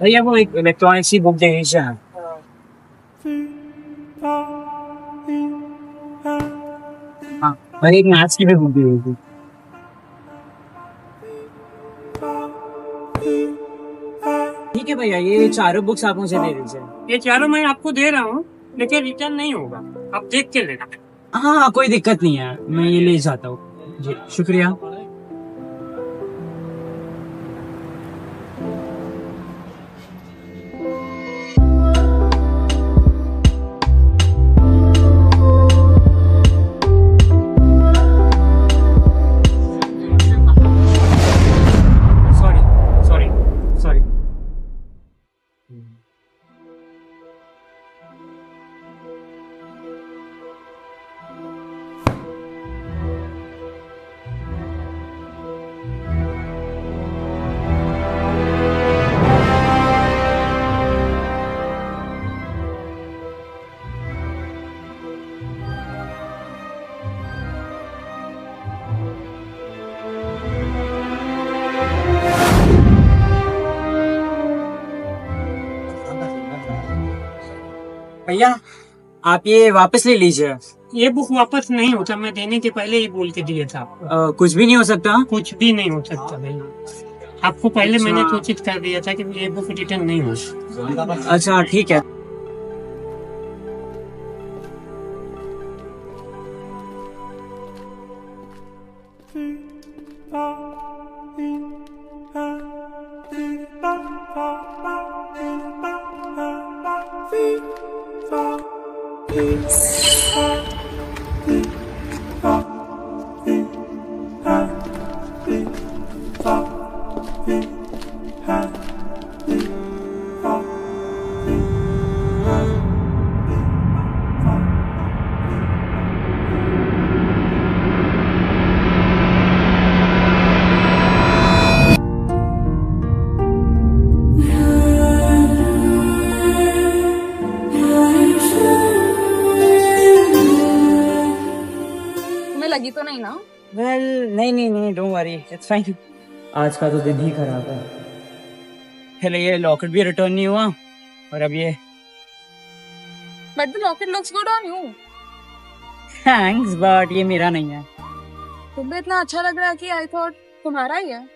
भैया वो एक इलेक्ट्रॉनिक्स की बुक दे दीजिए। हाँ, और एक मैथ्स की भी बुक दे दीजिए। ठीक है भैया, ये चारों बुक्स आप मुझे दे दीजिए। ये चारों मैं आपको दे रहा हूँ, लेकिन रिटर्न नहीं होगा, आप देख के लेना। हाँ, कोई दिक्कत नहीं है, मैं ये ले जाता हूँ जी, शुक्रिया। Sorry sorry sorry. भैया आप ये वापस ले लीजिए। ये बुक वापस नहीं होता, मैं देने के पहले ही बोल के दिया था। कुछ भी नहीं हो सकता। कुछ भी नहीं हो सकता भैया, आपको पहले मैंने सूचित कर दिया था कि ये बुक रिटर्न नहीं हो। अच्छा ठीक है। लगी तो नहीं ना? वेल नहीं, डोंट वरी, इट्स फाइन। आज का तो दिन ही खराब है। पहले ये लॉकेट भी रिटर्न नहीं हुआ और अब ये। But the locket looks good on you. Thanks, but ये मेरा नहीं है। तुम्हें इतना अच्छा लग रहा है कि आई थॉट तुम्हारा ही है।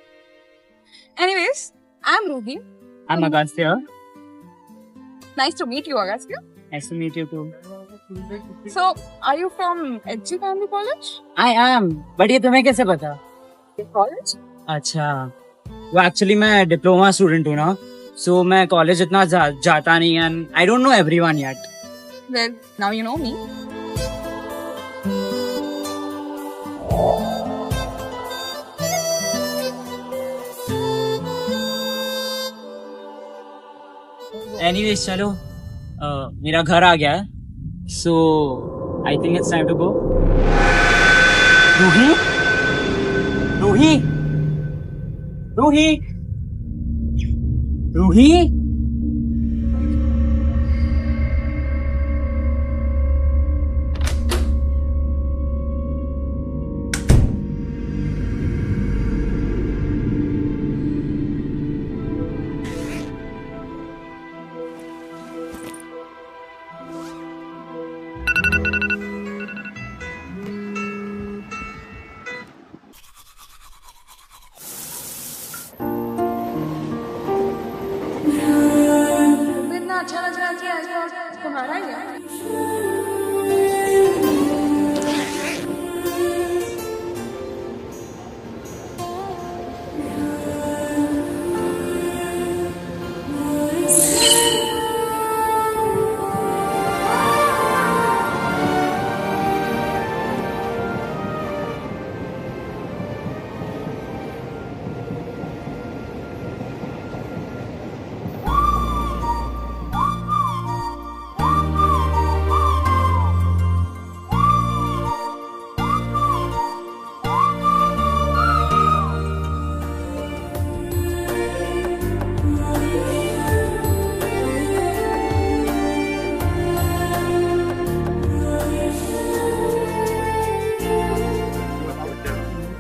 Anyways, I am Ruhi. I am Agastya. Nice to meet you Agastya. Nice to meet you too. So, are you from HG Family College? I am, but ये तुम्हें कैसे पता? College? अच्छा, वो एक्चुअली मैं डिप्लोमा स्टूडेंट हूँ ना, सो मैं कॉलेज इतना जाता नहीं and I don't know everyone yet. Well, now you know me. Anyways चलो, मेरा घर आ गया है, so I think it's time to go. Ruhi, Ruhi, Ruhi, Ruhi. अच्छा लग रहा है कि आज तुम्हारा ही है।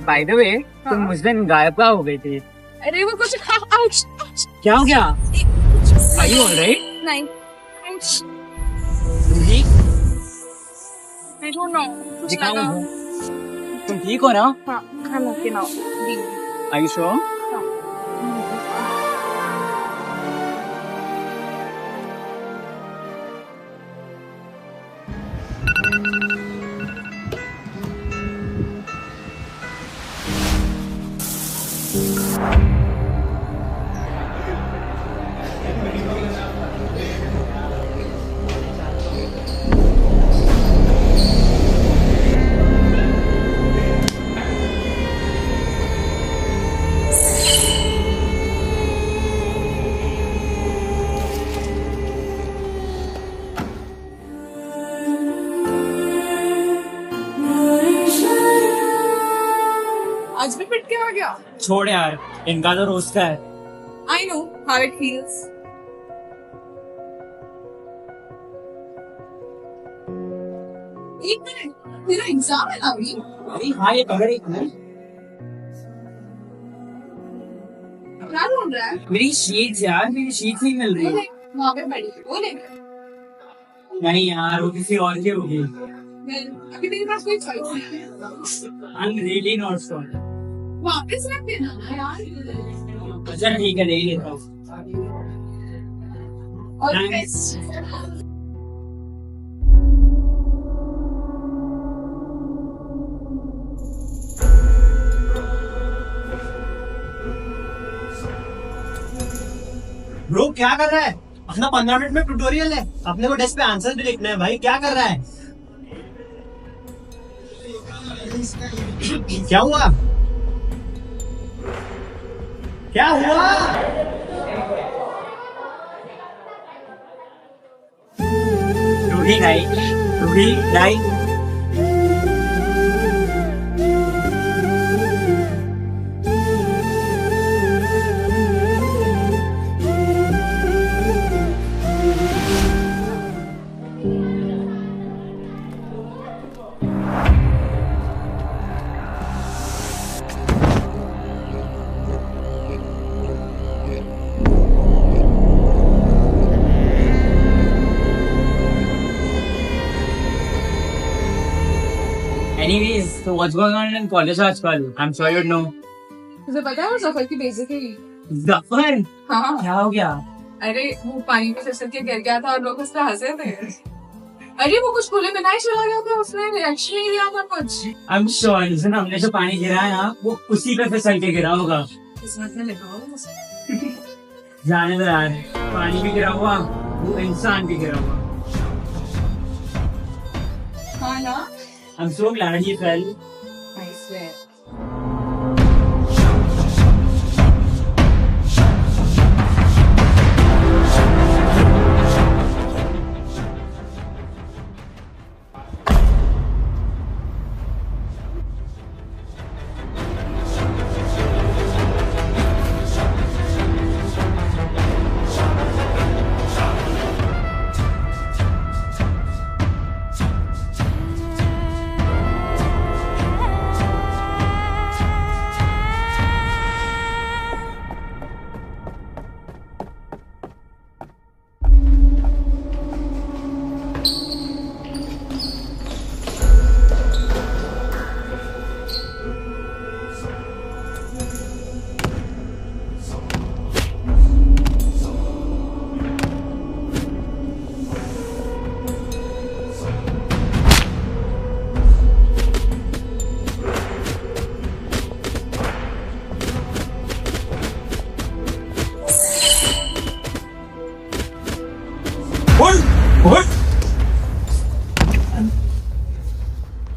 बाय द वे, तुम उस दिन गायब कहाँ हो गई थी? अरे वो कुछ आउच क्या हो गया? Are you alright? नहीं. Ruhi, I don't know. कुछ दिखाओ लगा. मुझे. तुम ठीक हो ना? हाँ, खाना पीना. Are you sure? आज भी पिट के आ गया. छोड़ यार, इनका तो रोज का है. I know how it feels. एक मिनट, तेरा एग्जाम है अभी. अरे हाँ, ये पकड़ एक मिनट. क्या ढूंढ रहा है? मेरी शीट्स यार, मेरी शीट्स नहीं मिल रही. वहाँ पे पड़ी. वो ले. नहीं यार, वो किसी और की होगी. अभी तेरे पास कोई choice नहीं है. I'm really not sure. वापस रख देना यार. अच्छा ठीक है, ले लेता हूँ. और Thanks. best. ब्रो क्या कर रहा है? अपना 15 मिनट में ट्यूटोरियल है. अपने को डेस्क पे आंसर भी लिखना है भाई. क्या कर रहा है? क्या हुआ? क्या हुआ? रूही नहीं, रूही नहीं. Anyways, so what's going on in college आजकल? I'm sure you know. तुझे पता है वो जफर की बेइज्जती हुई? जफर, हाँ. क्या हो गया? अरे वो पानी में फिसल के गिर गया था और लोग उस पर हंसे थे. अरे वो कुछ खुले में नहीं चला गया था. उसने रिएक्शन नहीं दिया था कुछ. I'm sure, जिसने हमने जो पानी गिरा है ना, वो उसी पे फिसल के गिरा होगा. किस्मत में लिखा होगा. जाने दो यार, पानी भी गिरा हुआ, वो इंसान भी गिरा हुआ. हाँ ना. I'm so glad he fell. I swear.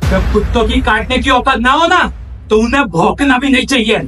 जब कुत्तों की काटने की औकात ना हो ना, तो उन्हें भौंकना भी नहीं चाहिए.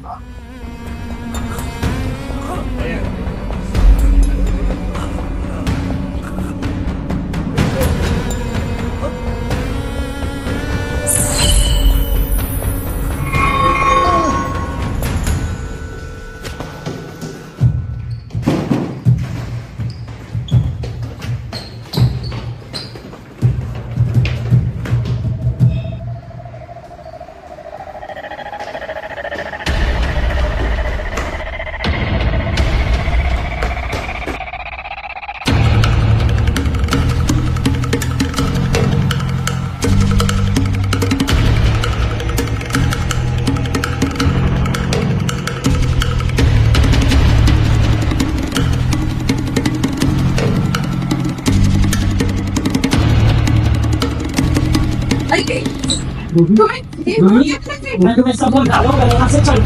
मैं तुम्हें सब बता रहा हूँ, यहाँ से चल।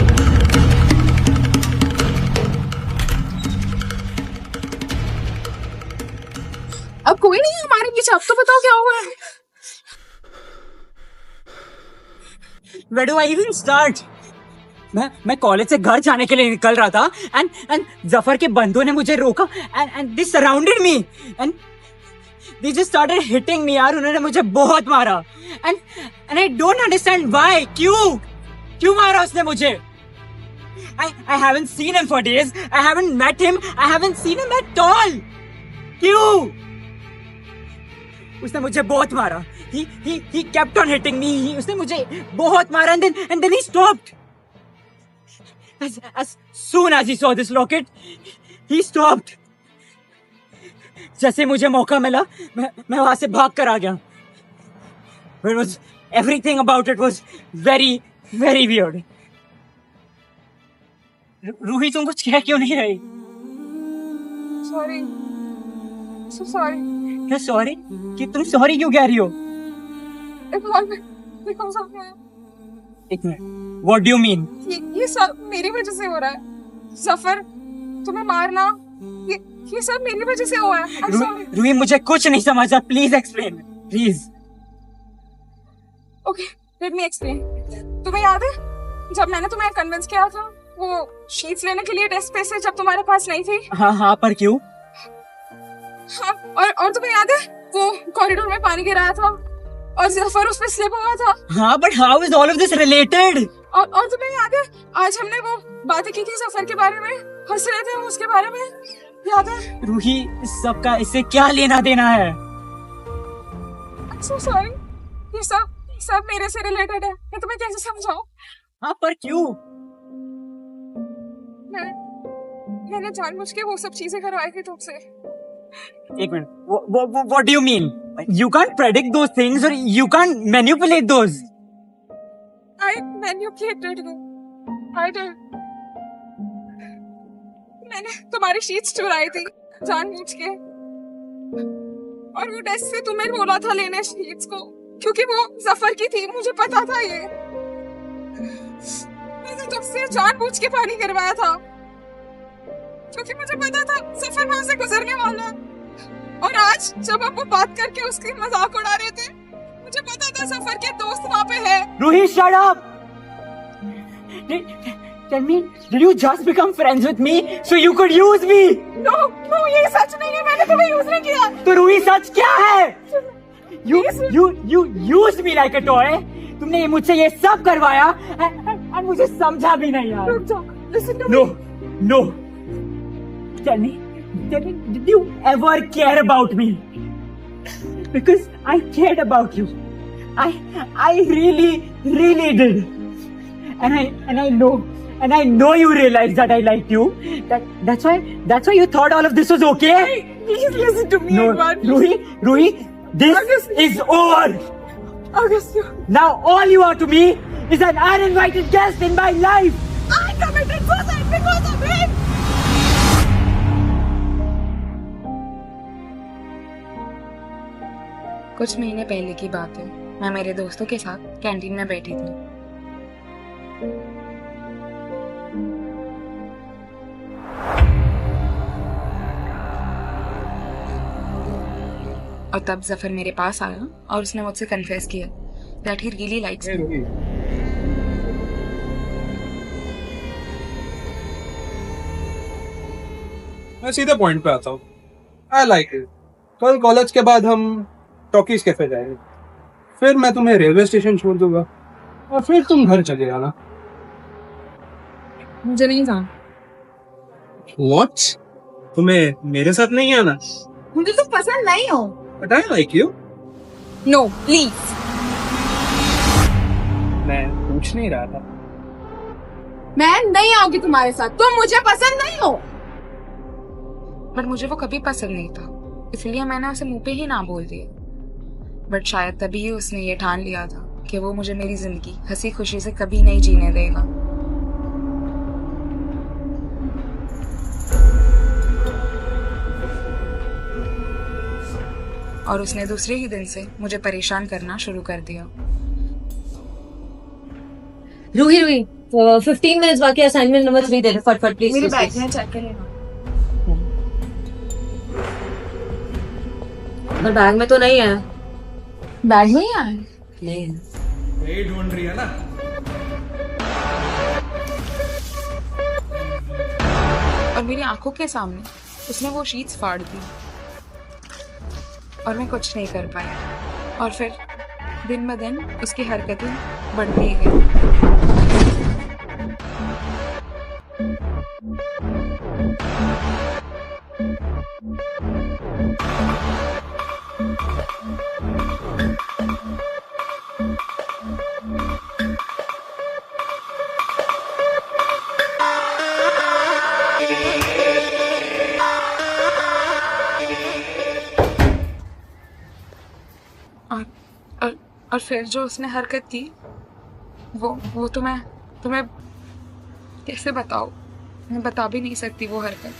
अब कोई नहीं है हमारे बीच, अब तो बताओ क्या हुआ है। Where do I even start? मैं कॉलेज से घर जाने के लिए निकल रहा था एंड जफर के बंदों ने मुझे रोका and they surrounded me and they just started hitting me यार। उन्होंने मुझे बहुत मारा and I don't understand why. क्यों मारा उसने मुझे? I haven't seen him for days. I haven't met him. I haven't seen him at all. क्यों? उसने मुझे बहुत मारा. He kept on hitting me. उसने मुझे बहुत मारा and then he stopped. As soon as he saw this locket, he stopped. जैसे मुझे मौका मिला, मैं वहां से भाग कर आ गया. But it was everything about it was very, very weird. Ruhi तुम कुछ कह क्यों नहीं रही? Sorry. So sorry. क्या सॉरी? कि तुम सॉरी क्यों कह रही हो? It all because of me. एक minute. What do you mean? ये सब मेरी वजह से हो रहा है. जफर, तुम्हें मारना, ये सब मेरी वजह से हुआ है. I'm sorry. रूही मुझे कुछ नहीं समझा. Please explain. Please. Okay, let me explain. तुम्हें याद है जब मैंने तुम्हें कन्विंस किया था वो शीट्स लेने के लिए डेस्क पे से, जब तुम्हारे पास नहीं थी? हाँ, पर क्यों? हाँ, और तुम्हें याद है वो कॉरिडोर में पानी गिराया था और जफर उस पे स्लिप हुआ था? हाँ, but how is all of this related? और तुम्हें याद है आज हमने वो बातें की थी जफर के बारे में, हंस रहे थे उसके बारे में, याद है? रूही सबका इससे क्या लेना देना है? I'm so sorry. ये सब मेरे से रिलेटेड है. मैं तुम्हें कैसे समझाऊं? हाँ, पर क्यों? मैंने जानबूझ के वो सब चीजें करवाई थी तुमसे. एक minute. What do you mean? You can't predict those things or you can't manipulate those. I manipulated you. I did. मैंने तुम्हारी शीट्स चुराई थी जानबूझ के और वो डेस्क से तुम्हें बोला था लेने शीट्स को क्योंकि वो जफर की थी. मुझे पता था ये. मैंने तुमसे जानबूझ के पानी गिरवाया था क्योंकि मुझे पता था जफर वहां से गुजरने वाला है. और आज जब आप वो बात करके उसकी मजाक उड़ा रहे थे, मुझे पता था जफर के दोस्त वहां पे है. Ruhi, shut up. Tell me, did you just become friends with me so you could use me? No, ये सच नहीं है. मैंने तुम्हें यूज नहीं किया. तो रूही सच क्या है? You used me like a toy. तुमने मुझसे ये सब करवाया और मुझे समझा भी नहीं यार. रुक जाओ. Listen to me. No. Tell me, did you ever care about me? Because I cared about you. I really did. And I know you realized that I liked you. That's why you thought all of this was okay. Please listen to me. No, Ruhi, this is over. August, now all you are to me is an uninvited guest in my life. I committed suicide because of him. कुछ महीने पहले की बात है. मैं मेरे दोस्तों के साथ कैंटीन में बैठी थी. और तब जफर मेरे पास आया और उसने मुझसे कन्फेस किया that he really likes me. मैं सीधे पॉइंट पे आता हूँ. I like it. कल कॉलेज के बाद हम टॉकीज कैफे जाएंगे, फिर मैं तुम्हें रेलवे स्टेशन छोड़ दूंगा और फिर तुम घर चले जाना. मुझे नहीं जाना. What? तुम्हें मेरे साथ नहीं आना? मुझे तो पसंद नहीं हो. But I like you. No, please. मैं पूछ नहीं रहा था. मैं नहीं आऊंगी तुम्हारे साथ. तुम मुझे पसंद नहीं हो. पर मुझे वो कभी पसंद नहीं था, इसलिए मैंने उसे मुंह पे ही ना बोल दिया. बट शायद तभी उसने ये ठान लिया था कि वो मुझे मेरी जिंदगी हंसी खुशी से कभी नहीं जीने देगा. और उसने दूसरे ही दिन से मुझे परेशान करना शुरू कर दिया. रूही रूही 15 मिनट्स बाकी असाइनमेंट नंबर 3 दे दे फटफट प्लीज मेरी बैग में चेक कर लेना। पर बैग में तो नहीं है। बैग में ही आया नहीं है। यही ढूंढ रही है ना? और मेरी आंखों के सामने उसने वो शीट्स फाड़ दी और मैं कुछ नहीं कर पाई। और फिर दिन ब दिन उसकी हरकतें बढ़ती ही गई। और फिर जो उसने हरकत की वो तुम्हें कैसे बताऊं? मैं बता भी नहीं सकती वो हरकत।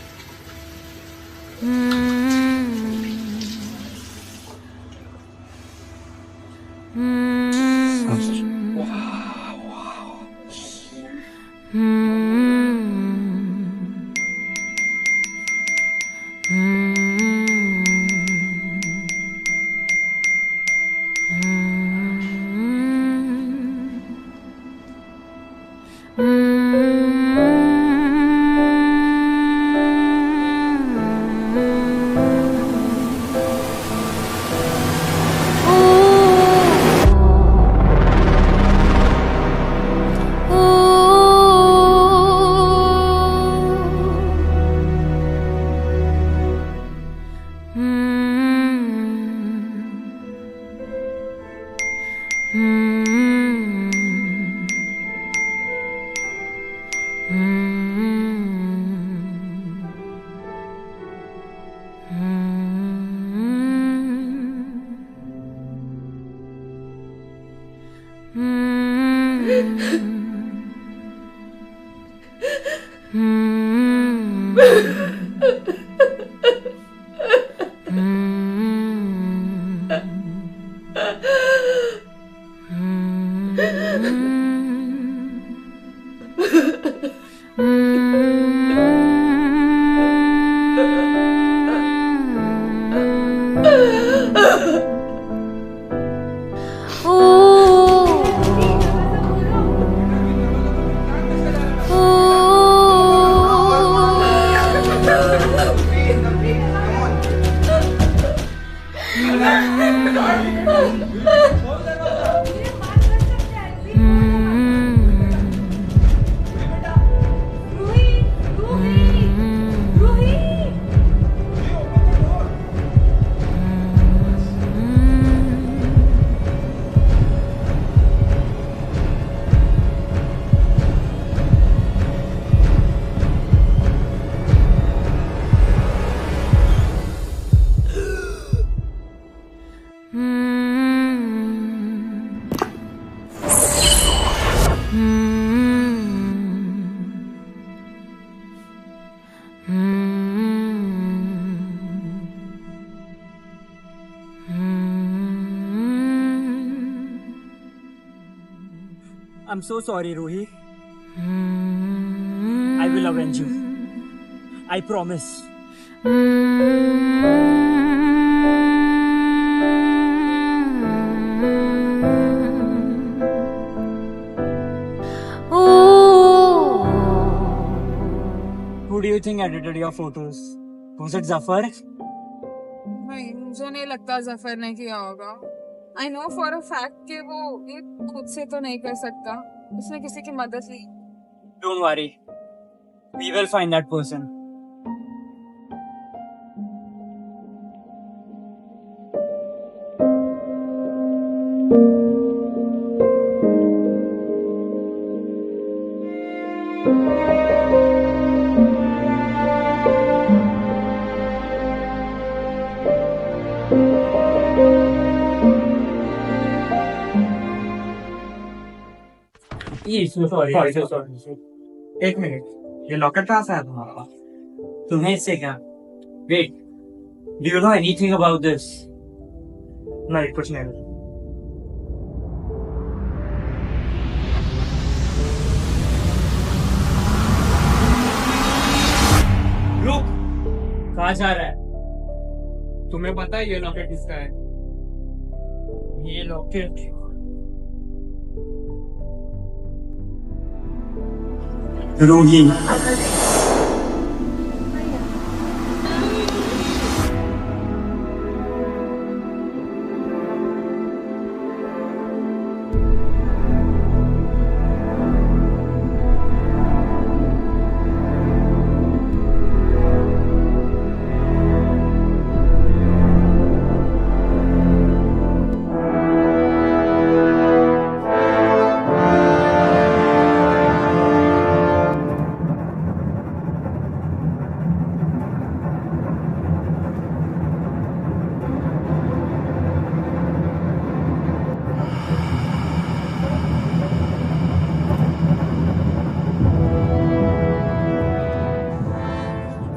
I'm so sorry, Ruhi. I will avenge you. I promise. Who do you think edited your photos? Was it Zafar? नहीं, मुझे नहीं लगता जफर ने किया होगा। I know for a fact कि वो ये खुद से तो नहीं कर सकता। उसने किसी की मदद ली। Don't worry. We will find that person. Sorry. एक मिनट, ये लॉकेट कहाँ से आया तुम्हारे पास? तुम्हें इससे क्या? Wait. Do you know anything about this? नहीं, कुछ नहीं। कहाँ जा रहा है? तुम्हें पता है ये लॉकेट किसका है? ये लॉकेट रोही।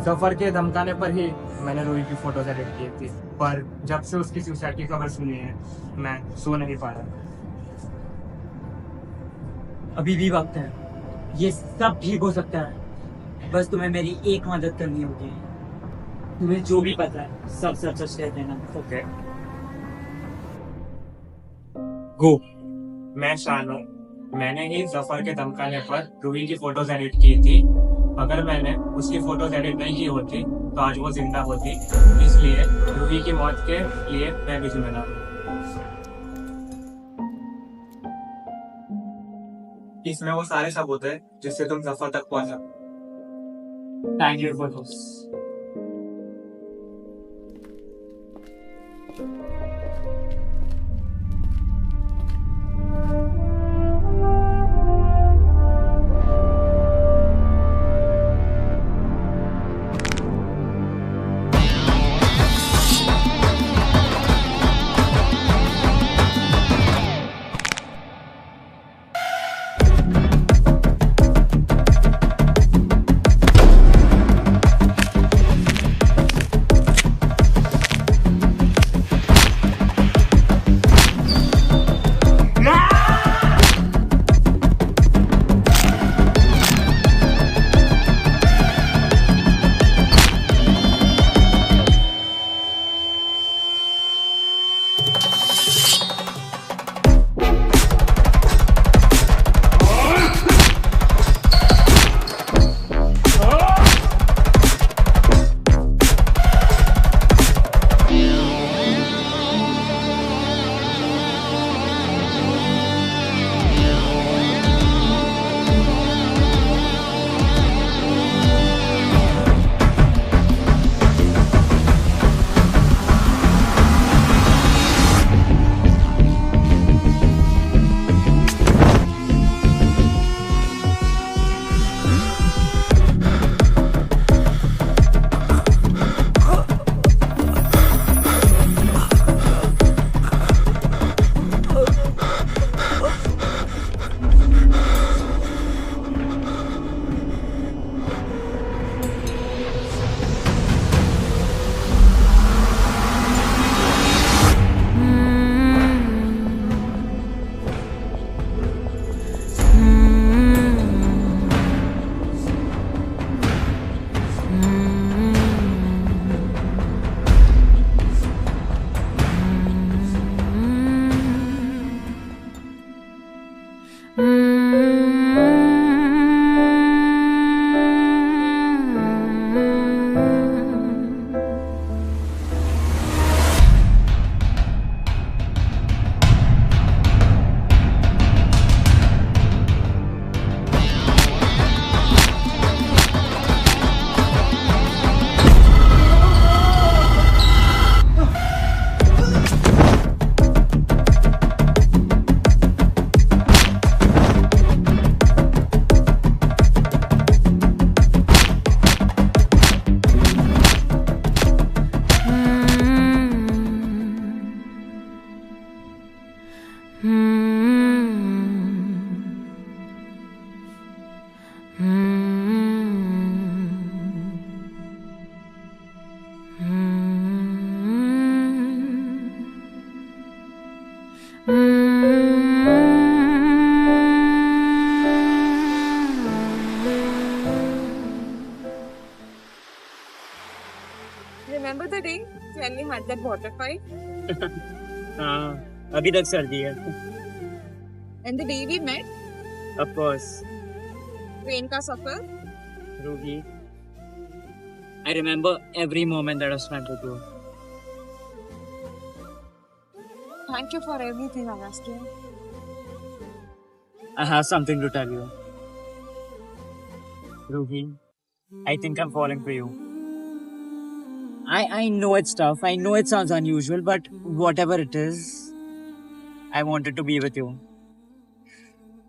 जफर के धमकाने पर ही मैंने रूही की फोटोज एडिट की थी, पर जब से उसकी सुसाइड की खबर सुनी है मैं सो नहीं पा रहा। अभी भी वक्त है, ये सब ठीक हो सकता है। बस तुम्हें मेरी एक मदद करनी होगी। तुम्हें जो भी पता है सब सच सच कह देना। Okay go. मैं शान हूँ। मैंने ही जफर के धमकाने पर रूही की फोटोज एडिट की थी। अगर मैंने उसकी फोटोज एडिट नहीं की होती तो आज वो जिंदा होती, इसलिए रूही की मौत के लिए मैं भी जिम्मेदार हूँ। इसमें वो सारे सबूत है जिससे तुम जफर तक पहुंचा। Thank you for this. had that water fight? हाँ, अभी तक सर्दी है. And the day we met? Of course. Train का सफर? Ruhi, I remember every moment that I spent with you. Thank you for everything, Agastya. I have something to tell you. Ruhi, I think I'm falling for you. I know it's tough. I know it sounds unusual, but whatever it is, I wanted to be with you.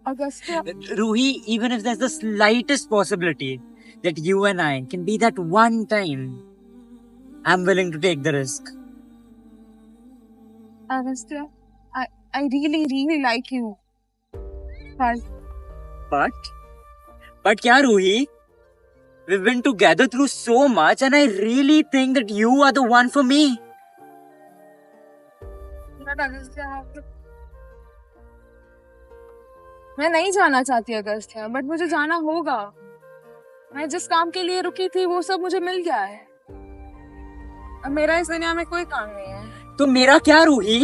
Agastya, Ruhi, even if there's the slightest possibility that you and I can be that one time, I'm willing to take the risk. Agastya, I really like you. But But kya, Ruhi? We've been together through so much, and I really think that you are the one for me. मैं नहीं जाना चाहती Agastya, but मुझे जाना होगा. मैं जिस काम के लिए रुकी थी वो सब मुझे मिल गया है. अब मेरा इस दुनिया में कोई काम नहीं है. तो मेरा क्या, Ruhi?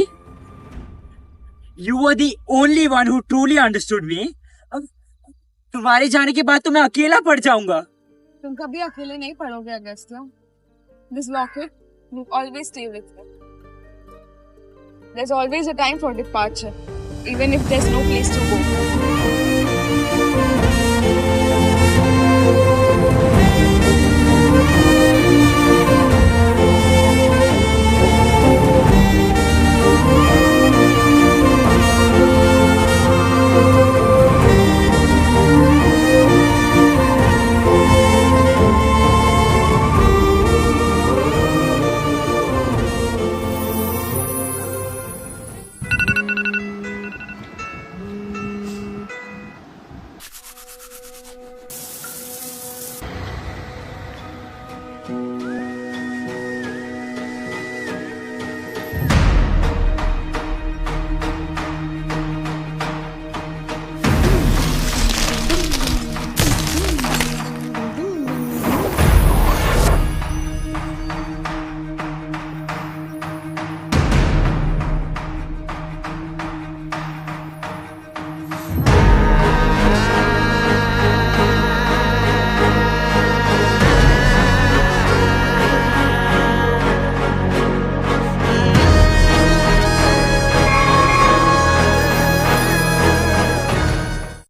You were the only one who truly understood me. अब तुम्हारे जाने के बाद तो मैं अकेला पड़ जाऊंगा. तुम कभी अकेले नहीं पड़ोगे Agastya. This locket will always stay with you. There's always a time for departure, even if there's no place to go.